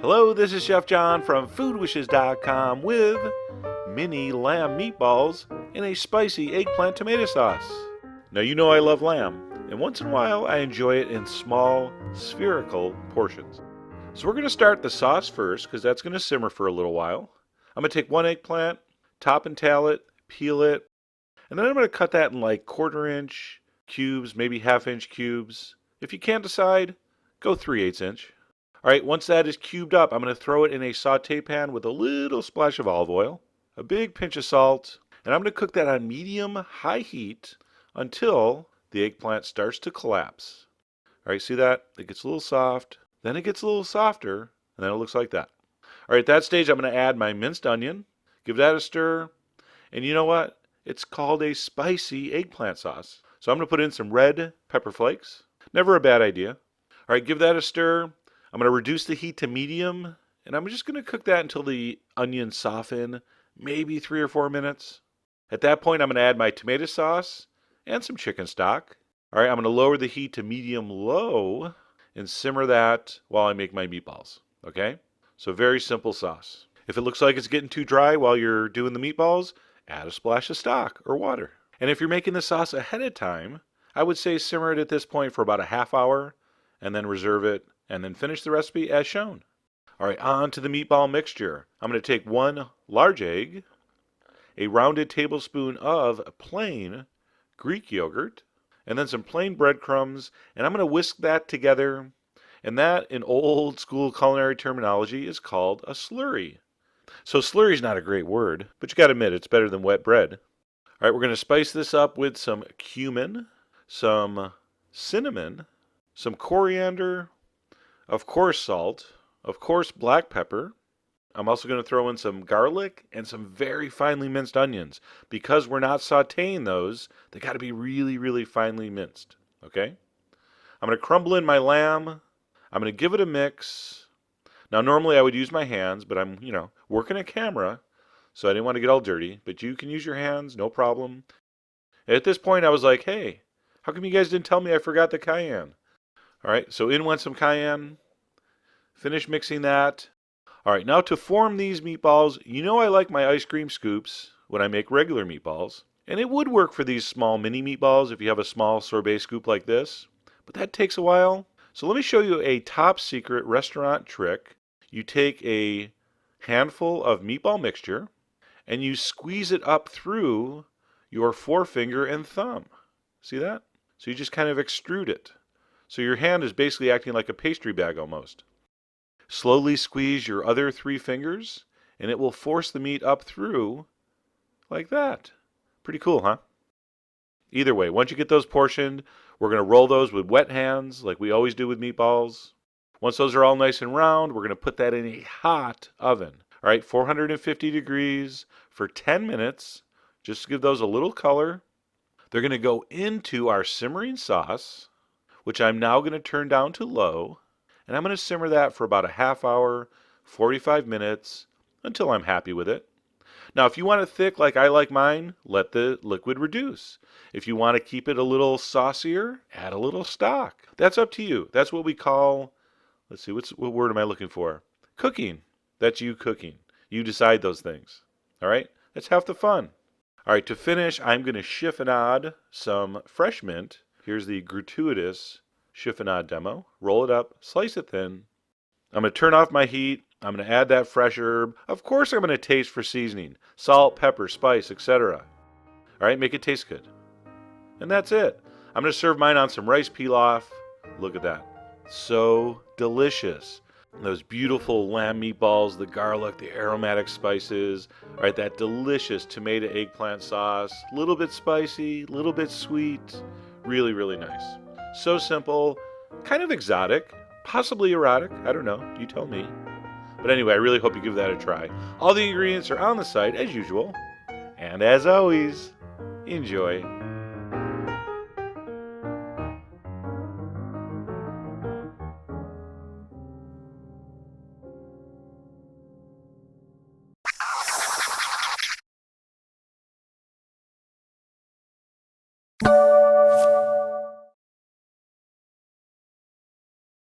Hello, this is Chef John from foodwishes.com with mini lamb meatballs in a spicy eggplant tomato sauce. Now you know I love lamb, and once in a while I enjoy it in small, spherical portions. So we're going to start the sauce first because that's going to simmer for a little while. I'm going to take one eggplant, top and tail it, peel it, and then I'm going to cut that in like 1/4 inch cubes, maybe 1/2 inch cubes. If you can't decide, go 3/8 inch. Alright, once that is cubed up, I'm going to throw it in a saute pan with a little splash of olive oil, a big pinch of salt, and I'm going to cook that on medium-high heat until the eggplant starts to collapse. Alright, see that? It gets a little soft, then it gets a little softer, and then it looks like that. Alright, at that stage I'm going to add my minced onion, give that a stir, and you know what? It's called a spicy eggplant sauce. So I'm going to put in some red pepper flakes. Never a bad idea. Alright, give that a stir. I'm going to reduce the heat to medium, and I'm just going to cook that until the onions soften, maybe 3 or 4 minutes. At that point, I'm going to add my tomato sauce and some chicken stock. All right, I'm going to lower the heat to medium-low and simmer that while I make my meatballs, okay? So very simple sauce. If it looks like it's getting too dry while you're doing the meatballs, add a splash of stock or water. And if you're making the sauce ahead of time, I would say simmer it at this point for about a ½ hour and then reserve it and then finish the recipe as shown. All right, on to the meatball mixture. I'm going to take 1 large egg, a rounded tablespoon of plain Greek yogurt, and then some plain breadcrumbs, and I'm going to whisk that together, and that, in old school culinary terminology, is called a slurry. So slurry is not a great word, but you got to admit it's better than wet bread. All right, we're going to spice this up with some cumin, some cinnamon, some coriander, of course salt, of course black pepper. I'm also going to throw in some garlic and some very finely minced onions. Because we're not sauteing those, they got to be really, really finely minced, okay? I'm going to crumble in my lamb. I'm going to give it a mix. Now normally I would use my hands, but I'm, working a camera, so I didn't want to get all dirty, but you can use your hands, no problem. At this point I was like, hey, how come you guys didn't tell me I forgot the cayenne? All right, so in went some cayenne. Finish mixing that. All right, now to form these meatballs, I like my ice cream scoops when I make regular meatballs. And it would work for these small mini meatballs if you have a small sorbet scoop like this. But that takes a while. So let me show you a top secret restaurant trick. You take a handful of meatball mixture and you squeeze it up through your forefinger and thumb. See that? So you just kind of extrude it. So your hand is basically acting like a pastry bag almost. Slowly squeeze your other 3 fingers, and it will force the meat up through like that. Pretty cool, huh? Either way, once you get those portioned, we're going to roll those with wet hands like we always do with meatballs. Once those are all nice and round, we're going to put that in a hot oven. All right, 450 degrees for 10 minutes. Just to give those a little color. They're going to go into our simmering sauce, which I'm now going to turn down to low, and I'm going to simmer that for about a ½ hour, 45 minutes, until I'm happy with it. Now, if you want it thick like I like mine, let the liquid reduce. If you want to keep it a little saucier, add a little stock. That's up to you. That's what we call, let's see, what word am I looking for? Cooking. That's you cooking. You decide those things. All right? That's half the fun. All right, to finish, I'm going to chiffonade some fresh mint. Here's the gratuitous chiffonade demo. Roll it up, slice it thin. I'm going to turn off my heat. I'm going to add that fresh herb. Of course I'm going to taste for seasoning. Salt, pepper, spice, etc. All right, make it taste good. And that's it. I'm going to serve mine on some rice pilaf. Look at that. So delicious. Those beautiful lamb meatballs, the garlic, the aromatic spices. All right, that delicious tomato eggplant sauce. A little bit spicy, a little bit sweet. Really, really nice. So simple, kind of exotic, possibly erotic. I don't know. You tell me. But anyway, I really hope you give that a try. All the ingredients are on the site as usual. And as always, enjoy.